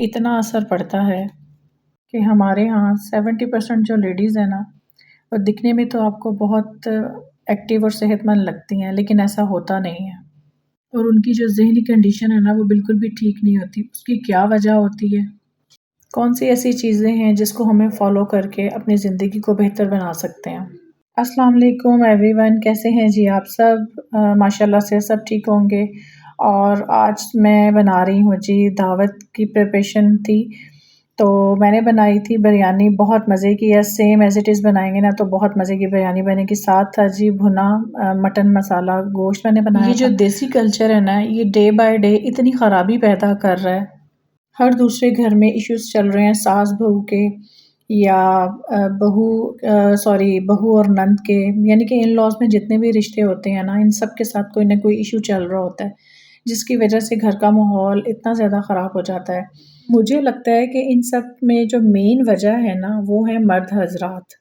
اتنا اثر پڑتا ہے کہ ہمارے ہاں 70% جو لیڈیز ہیں نا وہ دکھنے میں تو آپ کو بہت ایکٹیو اور صحت مند لگتی ہیں، لیکن ایسا ہوتا نہیں ہے، اور ان کی جو ذہنی کنڈیشن ہے نا وہ بالکل بھی ٹھیک نہیں ہوتی۔ اس کی کیا وجہ ہوتی ہے؟ کون سی ایسی چیزیں ہیں جس کو ہمیں فالو کر کے اپنی زندگی کو بہتر بنا سکتے ہیں؟ السلام علیکم ایوری ون، کیسے ہیں جی آپ سب؟ ماشاءاللہ سے سب ٹھیک ہوں گے۔ اور آج میں بنا رہی ہوں جی، دعوت کی پریپریشن تھی تو میں نے بنائی تھی بریانی، بہت مزے کی ہے، سیم ایز اٹ از بنائیں گے نا تو بہت مزے کی بریانی بنے گی۔ ساتھ تھا جی بھنا مٹن مسالہ گوشت میں نے بنایا تھا۔ یہ جو دیسی کلچر ہے نا یہ ڈے بائی ڈے اتنی خرابی پیدا کر رہا ہے، ہر دوسرے گھر میں ایشوز چل رہے ہیں ساس بہو کے، یا بہو اور نند کے، یعنی کہ ان لاز میں جتنے بھی رشتے ہوتے ہیں نا ان سب کے ساتھ کوئی نہ کوئی ایشو چل رہا ہوتا ہے، جس کی وجہ سے گھر کا ماحول اتنا زیادہ خراب ہو جاتا ہے۔ مجھے لگتا ہے کہ ان سب میں جو مین وجہ ہے نا وہ ہے مرد حضرات۔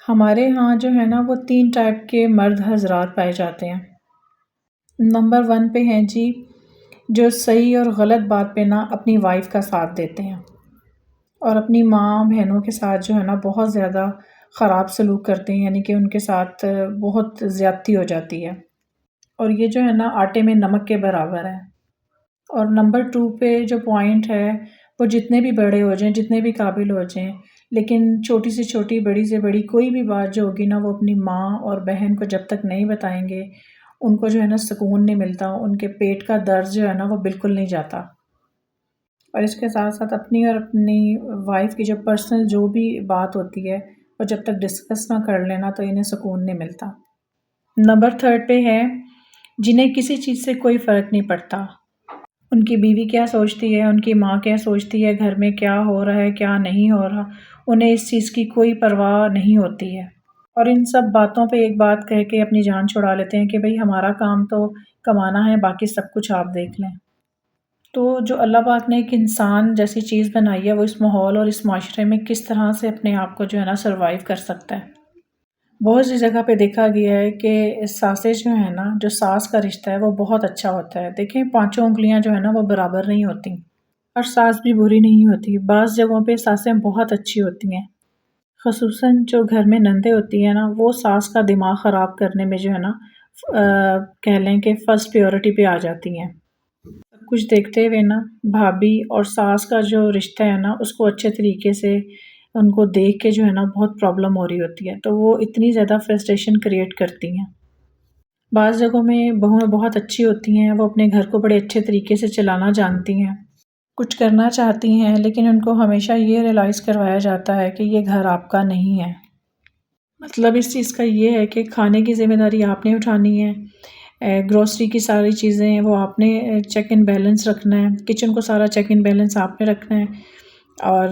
ہمارے ہاں جو ہے نا وہ 3 ٹائپ کے مرد حضرات پائے جاتے ہیں۔ نمبر 1 پہ ہیں جی جو صحیح اور غلط بات پہ نا اپنی وائف کا ساتھ دیتے ہیں، اور اپنی ماں بہنوں کے ساتھ جو ہے نا بہت زیادہ خراب سلوک کرتے ہیں، یعنی کہ ان کے ساتھ بہت زیادتی ہو جاتی ہے، اور یہ جو ہے نا آٹے میں نمک کے برابر ہے۔ اور نمبر 2 پہ جو پوائنٹ ہے وہ جتنے بھی بڑے ہو جائیں، جتنے بھی قابل ہو جائیں، لیکن چھوٹی سے چھوٹی بڑی سے بڑی کوئی بھی بات جو ہوگی نا وہ اپنی ماں اور بہن کو جب تک نہیں بتائیں گے ان کو جو ہے نا سکون نہیں ملتا، ان کے پیٹ کا درد جو ہے نا وہ بالکل نہیں جاتا۔ اور اس کے ساتھ ساتھ اپنی اور اپنی وائف کی جو پرسنل جو بھی بات ہوتی ہے وہ جب تک ڈسکس نہ کر لینا تو انہیں سکون نہیں ملتا۔ نمبر 3 پہ ہے جنہیں کسی چیز سے کوئی فرق نہیں پڑتا، ان کی بیوی کیا سوچتی ہے، ان کی ماں کیا سوچتی ہے، گھر میں کیا ہو رہا ہے کیا نہیں ہو رہا، انہیں اس چیز کی کوئی پرواہ نہیں ہوتی ہے، اور ان سب باتوں پہ ایک بات کہہ کے اپنی جان چھڑا لیتے ہیں کہ بھئی ہمارا کام تو کمانا ہے، باقی سب کچھ آپ دیکھ لیں۔ تو جو اللہ پاک نے ایک انسان جیسی چیز بنائی ہے وہ اس ماحول اور اس معاشرے میں کس طرح سے اپنے آپ کو جو ہے نا سروائیو کر سکتا ہے۔ بہت سی جگہ پہ دیکھا گیا ہے کہ ساسیں جو ہیں نا، جو ساس کا رشتہ ہے وہ بہت اچھا ہوتا ہے۔ دیکھیں 5 انگلیاں جو ہے نا وہ برابر نہیں ہوتی، اور ساس بھی بری نہیں ہوتی، بعض جگہوں پہ ساسیں بہت اچھی ہوتی ہیں، خصوصاً جو گھر میں نندیں ہوتی ہیں نا وہ ساس کا دماغ خراب کرنے میں جو ہے نا کہہ لیں کہ فرسٹ پیورٹی پہ آ جاتی ہیں۔ سب کچھ دیکھتے ہوئے نا بھابھی اور ساس کا جو رشتہ ہے نا اس کو اچھے طریقے سے ان کو دیکھ کے جو ہے نا بہت پرابلم ہو رہی ہوتی ہے، تو وہ اتنی زیادہ فرسٹریشن کریٹ کرتی ہیں۔ بعض جگہوں میں بہویں بہت اچھی ہوتی ہیں، وہ اپنے گھر کو بڑے اچھے طریقے سے چلانا جانتی ہیں، کچھ کرنا چاہتی ہیں، لیکن ان کو ہمیشہ یہ ریلائز کروایا جاتا ہے کہ یہ گھر آپ کا نہیں ہے۔ مطلب اس چیز کا یہ ہے کہ کھانے کی ذمہ داری آپ نے اٹھانی ہے، گروسری کی ساری چیزیں وہ آپ نے چیک ان بیلنس رکھنا ہے، کچن کو سارا چیک ان بیلنس آپ نے رکھنا ہے، اور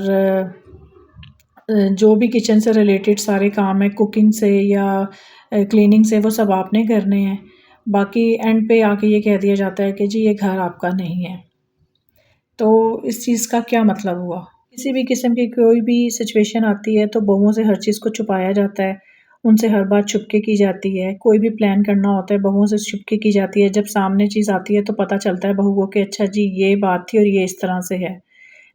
جو بھی کچن سے ریلیٹڈ سارے کام ہیں کوکنگ سے یا کلیننگ سے وہ سب آپ نے کرنے ہیں۔ باقی اینڈ پہ آ کے یہ کہہ دیا جاتا ہے کہ جی یہ گھر آپ کا نہیں ہے۔ تو اس چیز کا کیا مطلب ہوا؟ کسی بھی قسم کی کوئی بھی سچویشن آتی ہے تو بہوؤں سے ہر چیز کو چھپایا جاتا ہے، ان سے ہر بات چھپ کے کی جاتی ہے، کوئی بھی پلان کرنا ہوتا ہے بہوؤں سے چھپ کے کی جاتی ہے، جب سامنے چیز آتی ہے تو پتہ چلتا ہے بہو کو کہ اچھا جی یہ بات تھی اور یہ اس طرح سے ہے۔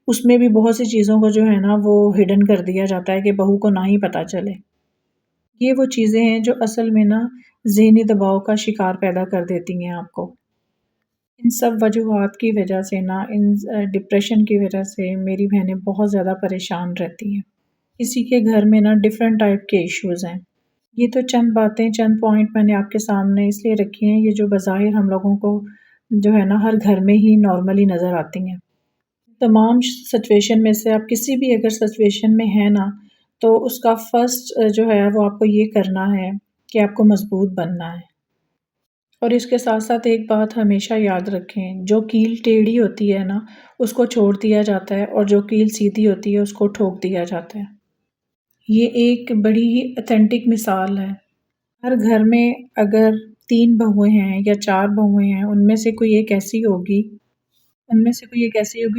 اس میں بھی بہت سی چیزوں کو جو ہے نا وہ ہڈن کر دیا جاتا ہے کہ بہو کو نہ ہی پتہ چلے۔ یہ وہ چیزیں ہیں جو اصل میں نا ذہنی دباؤ کا شکار پیدا کر دیتی ہیں آپ کو۔ ان سب وجوہات کی وجہ سے نا، ان ڈپریشن کی وجہ سے میری بہنیں بہت زیادہ پریشان رہتی ہیں۔ کسی کے گھر میں نا ڈیفرنٹ ٹائپ کے ایشوز ہیں۔ یہ تو چند باتیں، چند پوائنٹ میں نے آپ کے سامنے اس لیے رکھی ہیں، یہ جو بظاہر ہم لوگوں کو جو ہے نا ہر گھر میں ہی نارملی نظر آتی ہیں۔ تمام سچویشن میں سے آپ کسی بھی اگر سچویشن میں ہیں نا تو اس کا فرسٹ جو ہے وہ آپ کو یہ کرنا ہے کہ آپ کو مضبوط بننا ہے، اور اس کے ساتھ ساتھ ایک بات ہمیشہ یاد رکھیں، جو کیل ٹیڑھی ہوتی ہے نا اس کو چھوڑ دیا جاتا ہے، اور جو کیل سیدھی ہوتی ہے اس کو ٹھوک دیا جاتا ہے۔ یہ ایک بڑی ہی اتھینٹک مثال ہے۔ ہر گھر میں اگر 3 بہویں ہیں یا 4 بہویں ہیں، ان میں سے کوئی ایک ایسی ہوگی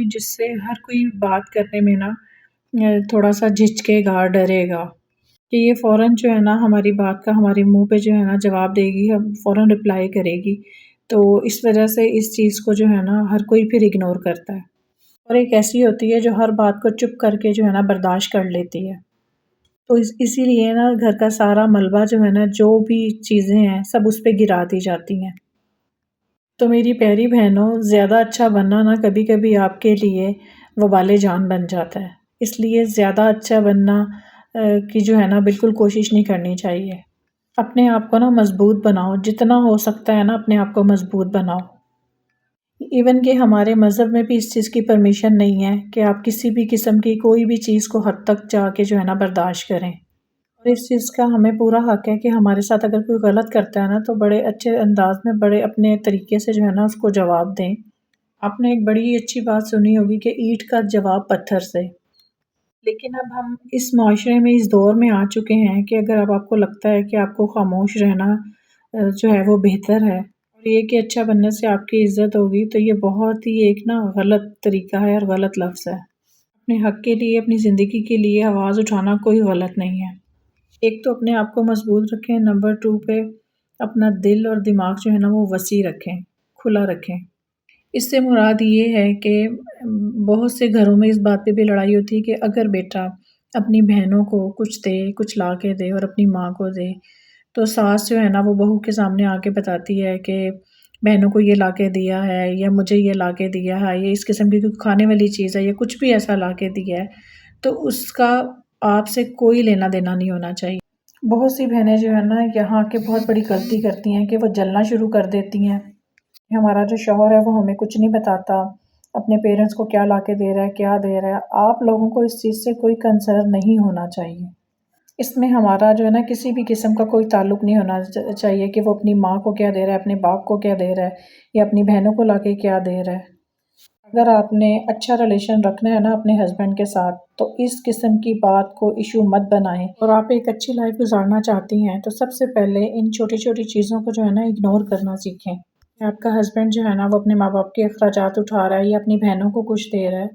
جس سے ہر کوئی بات کرنے میں نا تھوڑا سا جھجکے گا، ڈرے گا کہ یہ فوراً جو ہے نا ہماری بات کا ہمارے منہ پہ جو ہے نا جواب دے گی، ہم فوراً رپلائی کرے گی، تو اس وجہ سے اس چیز کو جو ہے نا ہر کوئی پھر اگنور کرتا ہے۔ اور ایک ایسی ہوتی ہے جو ہر بات کو چپ کر کے جو ہے نا برداشت کر لیتی ہے۔ تو اسی لیے نا گھر کا سارا ملبہ جو ہے نا، جو بھی چیزیں ہیں سب اس پہ گرا دی جاتی ہیں۔ تو میری پیاری بہنوں، زیادہ اچھا بننا نا کبھی کبھی آپ کے لیے وبال جان بن جاتا ہے۔ اس لیے زیادہ اچھا بننا کی جو ہے نا بالکل کوشش نہیں کرنی چاہیے۔ اپنے آپ کو نا مضبوط بناؤ، جتنا ہو سکتا ہے نا اپنے آپ کو مضبوط بناؤ۔ ایون کہ ہمارے مذہب میں بھی اس چیز کی پرمیشن نہیں ہے کہ آپ کسی بھی قسم کی کوئی بھی چیز کو حد تک جا کے جو ہے نا برداشت کریں۔ اور اس چیز کا ہمیں پورا حق ہے کہ ہمارے ساتھ اگر کوئی غلط کرتا ہے نا تو بڑے اچھے انداز میں، بڑے اپنے طریقے سے جو ہے نا اس کو جواب دیں۔ آپ نے ایک بڑی اچھی بات سنی ہوگی کہ اینٹ کا جواب پتھر سے۔ لیکن اب ہم اس معاشرے میں، اس دور میں آ چکے ہیں کہ اگر اب آپ کو لگتا ہے کہ آپ کو خاموش رہنا جو ہے وہ بہتر ہے، اور یہ کہ اچھا بننے سے آپ کی عزت ہوگی، تو یہ بہت ہی ایک نا غلط طریقہ ہے اور غلط لفظ ہے۔ اپنے حق کے لیے، اپنی زندگی کے لیے آواز اٹھانا کوئی غلط نہیں ہے۔ ایک تو اپنے آپ کو مضبوط رکھیں، نمبر 2 پہ اپنا دل اور دماغ جو ہے نا وہ وسیع رکھیں، کھلا رکھیں۔ اس سے مراد یہ ہے کہ بہت سے گھروں میں اس بات پہ بھی لڑائی ہوتی ہے کہ اگر بیٹا اپنی بہنوں کو کچھ دے، کچھ لا کے دے اور اپنی ماں کو دے، تو ساس جو ہے نا وہ بہو کے سامنے آ کے بتاتی ہے کہ بہنوں کو یہ لا کے دیا ہے، یا مجھے یہ لا کے دیا ہے، یہ اس قسم کی کوئی کھانے والی چیز ہے یا کچھ بھی ایسا لا کے دیا ہے، تو اس کا آپ سے کوئی لینا دینا نہیں ہونا چاہیے۔ بہت سی بہنیں جو ہے نا یہاں کے بہت بڑی غلطی کرتی ہیں کہ وہ جلنا شروع کر دیتی ہیں۔ ہمارا جو شوہر ہے وہ ہمیں کچھ نہیں بتاتا، اپنے پیرنٹس کو کیا لا کے دے رہا ہے، کیا دے رہا ہے۔ آپ لوگوں کو اس چیز سے کوئی کنسرن نہیں ہونا چاہیے۔ اس میں ہمارا جو ہے نا کسی بھی قسم کا کوئی تعلق نہیں ہونا چاہیے کہ وہ اپنی ماں کو کیا دے رہا ہے، اپنے باپ کو کیا دے رہا ہے، یا اپنی بہنوں کو لا کے کیا دے رہا ہے۔ اگر آپ نے اچھا ریلیشن رکھنا ہے نا اپنے ہسبینڈ کے ساتھ، تو اس قسم کی بات کو ایشو مت بنائیں۔ اور آپ ایک اچھی لائف گزارنا چاہتی ہیں تو سب سے پہلے ان چھوٹی چھوٹی چیزوں کو جو ہے نا اگنور کرنا سیکھیں۔ کہ آپ کا ہسبینڈ جو ہے نا وہ اپنے ماں باپ کے اخراجات اٹھا رہا ہے یا اپنی بہنوں کو کچھ دے رہا ہے،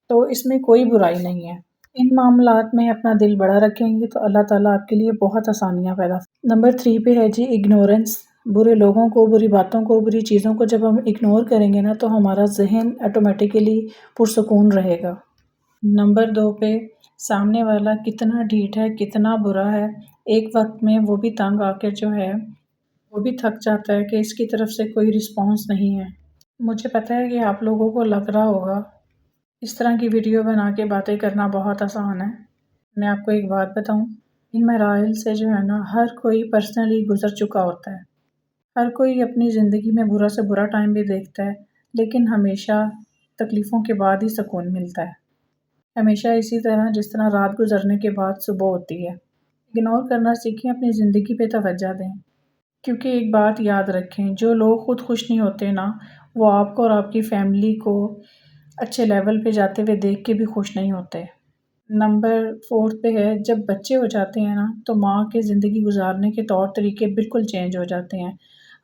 تو اس میں کوئی برائی نہیں ہے۔ ان معاملات میں اپنا دل بڑا رکھیں گے تو اللہ تعالیٰ آپ کے لیے بہت آسانیاں پیدا۔ نمبر 3 پہ ہے جی اگنورنس۔ برے لوگوں کو، بری باتوں کو، بری چیزوں کو جب ہم اگنور کریں گے نا تو ہمارا ذہن آٹومیٹیکلی پرسکون رہے گا۔ نمبر 2 پہ سامنے والا کتنا ڈھیٹ ہے، کتنا برا ہے، ایک وقت میں وہ بھی تنگ آ کے جو ہے وہ بھی تھک جاتا ہے کہ اس کی طرف سے کوئی رسپانس نہیں ہے۔ مجھے پتہ ہے کہ آپ لوگوں کو لگ رہا ہوگا اس طرح کی ویڈیو بنا کے باتیں کرنا بہت آسان ہے۔ میں آپ کو ایک بات بتاؤں، ان مراحل سے جو ہے نا ہر کوئی پرسنلی گزر چکا ہوتا ہے۔ ہر کوئی اپنی زندگی میں برا سے برا ٹائم بھی دیکھتا ہے، لیکن ہمیشہ تکلیفوں کے بعد ہی سکون ملتا ہے۔ ہمیشہ اسی طرح جس طرح رات گزرنے کے بعد صبح ہوتی ہے۔ اگنور کرنا سیکھیں، اپنی زندگی پہ توجہ دیں، کیونکہ ایک بات یاد رکھیں، جو لوگ خود خوش نہیں ہوتے نا، وہ آپ کو اور آپ کی فیملی کو اچھے لیول پہ جاتے ہوئے دیکھ کے بھی خوش نہیں ہوتے۔ نمبر 4 پہ ہے جب بچے ہو جاتے ہیں نا تو ماں کے زندگی گزارنے کے طور طریقے بالکل چینج ہو جاتے ہیں۔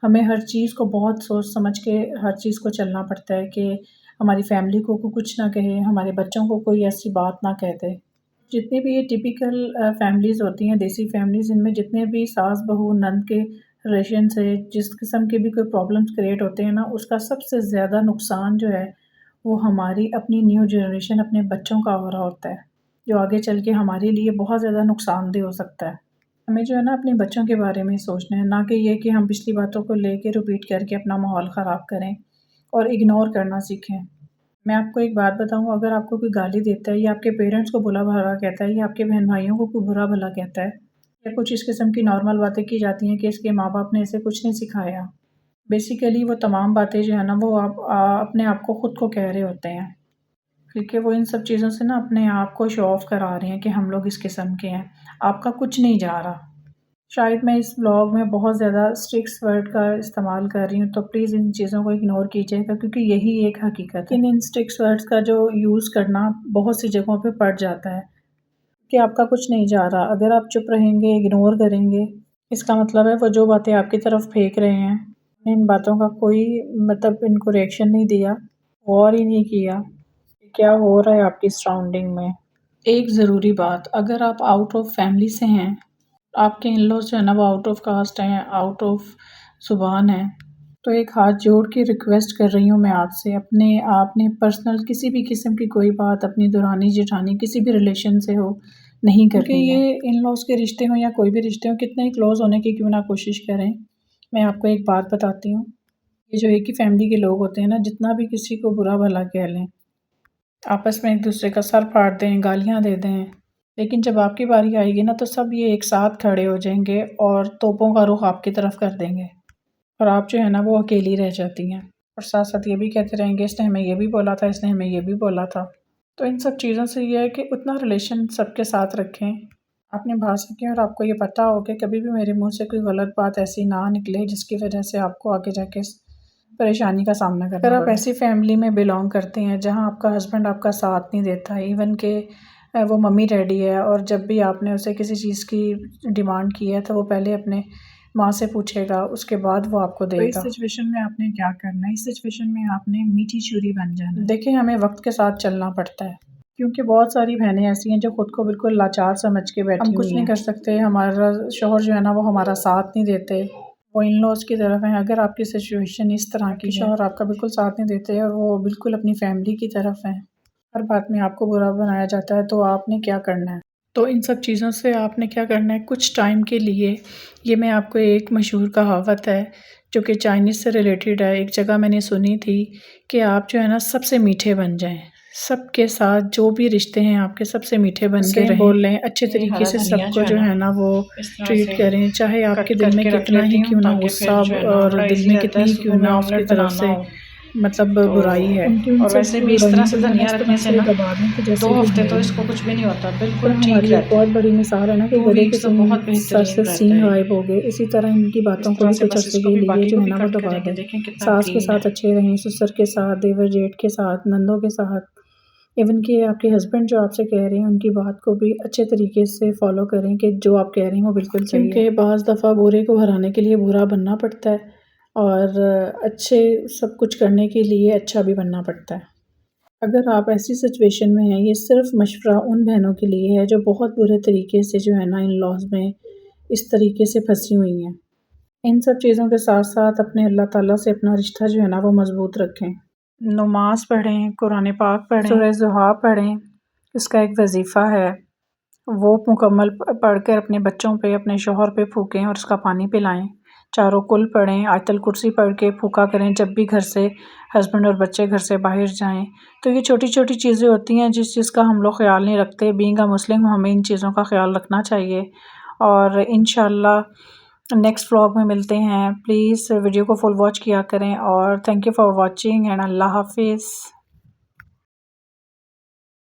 ہمیں ہر چیز کو بہت سوچ سمجھ کے ہر چیز کو چلنا پڑتا ہے کہ ہماری فیملی کو کچھ نہ کہے، ہمارے بچوں کو کوئی ایسی بات نہ کہہ دے۔ جتنی بھی یہ ٹیپیکل فیملیز ہوتی ہیں، دیسی فیملیز، ان میں جتنے بھی ساس بہو نند کے ریلیشن سے جس قسم کے بھی کوئی پرابلمس کریٹ ہوتے ہیں نا، اس کا سب سے زیادہ نقصان جو ہے وہ ہماری اپنی نیو جنریشن، اپنے بچوں کا ہو رہا ہوتا ہے، جو آگے چل کے ہمارے لیے بہت زیادہ نقصان دہ ہو سکتا ہے۔ ہمیں جو ہے نا اپنے بچوں کے بارے میں سوچنا ہے، نہ کہ یہ کہ ہم پچھلی باتوں کو لے کے ریپیٹ کر کے اپنا ماحول خراب کریں اور اگنور کرنا سیکھیں۔ میں آپ کو ایک بات بتاؤں، اگر آپ کو کوئی گالی دیتا ہے یا آپ کے پیرنٹس کو برا بھلا کہتا ہے یا آپ کے بہن بھائیوں کو کوئی برا بھلا کہتا ہے یا کچھ اس قسم کی نارمل باتیں کی جاتی ہیں کہ اس کے ماں باپ نے اسے کچھ نہیں سکھایا، بیسیکلی وہ تمام باتیں جو ہے نا وہ آپ اپنے آپ کو خود کو کہہ رہے ہوتے ہیں، کیونکہ وہ ان سب چیزوں سے نا اپنے آپ کو شو آف کرا رہے ہیں کہ ہم لوگ اس قسم کے ہیں، آپ کا کچھ نہیں جا رہا۔ شاید میں اس بلاگ میں بہت زیادہ اسٹرکس ورڈ کا استعمال کر رہی ہوں، تو پلیز ان چیزوں کو اگنور کیجیے گا، کیونکہ یہی ایک حقیقت ہے۔ ان اسٹرکس ورڈز کا جو یوز کرنا بہت سی جگہوں پہ پڑ جاتا ہے کہ آپ کا کچھ نہیں جا رہا۔ اگر آپ چپ رہیں گے، اگنور کریں گے، اس کا مطلب ہے وہ جو باتیں آپ کی طرف پھینک رہے ہیں، ان باتوں کا کوئی مطلب ان کو ریئیکشن نہیں دیا، غور ہی نہیں کیا کہ کیا ہو رہا ہے آپ کی سراؤنڈنگ میں۔ ایک ضروری بات، اگر آپ آؤٹ آف فیملی سے ہیں، آپ کے ان لوز جو ہے نا وہ آؤٹ آف کاسٹ ہیں، آؤٹ آف زبان ہیں، تو ایک ہاتھ جوڑ کے ریکویسٹ کر رہی ہوں میں آپ سے، آپ نے پرسنل کسی بھی قسم کی کوئی بات اپنی دورانی جیٹھانی کسی بھی ریلیشن سے ہو نہیں کرنی ہے، یہ ان لاز کے رشتے ہوں یا کوئی بھی رشتے ہوں، کتنے ہی کلوز ہونے کی کیوں نہ کوشش کریں۔ میں آپ کو ایک بات بتاتی ہوں، یہ جو ایک ہی فیملی کے لوگ ہوتے ہیں نا، جتنا بھی کسی کو برا بھلا کہہ لیں، آپس میں ایک دوسرے کا سر پھاڑ دیں، گالیاں دے دیں، لیکن جب آپ کی باری آئے گی نا تو سب یہ ایک ساتھ کھڑے ہو جائیں گے اور توپوں کا رخ آپ کی طرف کر دیں گے، اور آپ جو ہے نا وہ اکیلی رہ جاتی ہیں، اور ساتھ ساتھ یہ بھی کہتے رہیں گے اس نے ہمیں یہ بھی بولا تھا، اس نے ہمیں یہ بھی بولا تھا۔ تو ان سب چیزوں سے یہ ہے کہ اتنا ریلیشن سب کے ساتھ رکھیں، آپ نبھا سکیں، اور آپ کو یہ پتہ ہو کہ کبھی بھی میرے منہ سے کوئی غلط بات ایسی نہ نکلے جس کی وجہ سے آپ کو آگے جا کے پریشانی کا سامنا کرنا پڑے۔ اگر آپ ایسی فیملی میں بلانگ کرتے ہیں جہاں آپ کا ہسبینڈ آپ کا ساتھ نہیں دیتا، ایون کہ وہ ممی ڈیڈی ہے، اور جب بھی آپ نے اسے کسی چیز کی ڈیمانڈ کی ہے تو وہ پہلے اپنے ماں سے پوچھے گا، اس کے بعد وہ آپ کو دے گا۔ اس سچویشن میں آپ نے کیا کرنا ہے؟ اس سچویشن میں آپ نے میٹھی چوری بن جانا ہے۔ دیکھیں، ہمیں وقت کے ساتھ چلنا پڑتا ہے، کیونکہ بہت ساری بہنیں ایسی ہیں جو خود کو بالکل لاچار سمجھ کے بیٹھی ہوئی ہیں۔ ہم کچھ نہیں کر سکتے، ہمارا شوہر جو ہے نا وہ ہمارا ساتھ نہیں دیتے، وہ ان لاز کی طرف ہیں۔ اگر آپ کی سچویشن اس طرح کی شوہر آپ کا بالکل ساتھ نہیں دیتے اور وہ بالکل اپنی فیملی کی طرف ہیں، ہر بات میں آپ کو برا بنایا جاتا ہے، تو آپ نے کیا کرنا ہے؟ تو ان سب چیزوں سے آپ نے کیا کرنا ہے؟ کچھ ٹائم کے لیے، یہ میں آپ کو ایک مشہور کہاوت ہے جو کہ چائنیز سے ریلیٹڈ ہے، ایک جگہ میں نے سنی تھی کہ آپ جو ہے نا سب سے میٹھے بن جائیں، سب کے ساتھ جو بھی رشتے ہیں آپ کے سب سے میٹھے بن کے رہیں، بول لیں، اچھے طریقے سے سب کو جو ہے نا وہ ٹریٹ کریں، چاہے آپ کے دل میں کتنا ہی کیوں نہ غصہ اور دل میں کتنی ہی کیوں نہ اس کی طرف سے مطلب برائی ہے، اور ویسے بھی اس طرح سے دھنیا رکھنے سے نا 2 ہفتے تو اس کو کچھ بھی نہیں ہوتا، بالکل ٹھیک رہتا ہے۔ بہت بڑی مثال ہے نا کہ گدھے کے سر سے سینگ غائب ہو گئے، اسی طرح ان کی باتوں کو بھی کچھ عرصے کے لیے جو ہے نا وہ دبا دیں۔ ساس کے ساتھ اچھے رہیں، سسر کے ساتھ، دیور جیٹھ کے ساتھ، نندوں کے ساتھ، ایون کہ آپ کے ہسبینڈ جو آپ سے کہہ رہے ہیں ان کی بات کو بھی اچھے طریقے سے فالو کریں کہ جو آپ کہہ رہے ہیں وہ بالکل صحیح ہے، کیونکہ بعض دفعہ برے کو ہرانے کے لیے برا بننا پڑتا ہے، اور اچھے سب کچھ کرنے کے لیے اچھا بھی بننا پڑتا ہے۔ اگر آپ ایسی سچویشن میں ہیں، یہ صرف مشورہ ان بہنوں کے لیے ہے جو بہت برے طریقے سے جو ہے نا ان لاز میں اس طریقے سے پھنسی ہوئی ہیں، ان سب چیزوں کے ساتھ ساتھ اپنے اللہ تعالیٰ سے اپنا رشتہ جو ہے نا وہ مضبوط رکھیں، نماز پڑھیں، قرآن پاک پڑھیں، سورہ ضحیٰ پڑھیں، اس کا ایک وظیفہ ہے، وہ مکمل پڑھ کر اپنے بچوں پہ، اپنے شوہر پہ پھونکیں اور اس کا پانی پلائیں، چاروں کل پڑھیں، آیت الکرسی پڑھ کے پھونکا کریں جب بھی گھر سے ہسبینڈ اور بچے گھر سے باہر جائیں۔ تو یہ چھوٹی چھوٹی چیزیں ہوتی ہیں جس چیز کا ہم لوگ خیال نہیں رکھتے، بینگ اے مسلم ہمیں ان چیزوں کا خیال رکھنا چاہیے، اور انشاءاللہ نیکسٹ ولاگ میں ملتے ہیں۔ پلیز ویڈیو کو فل واچ کیا کریں، اور thank you for watching, and اللہ حافظ۔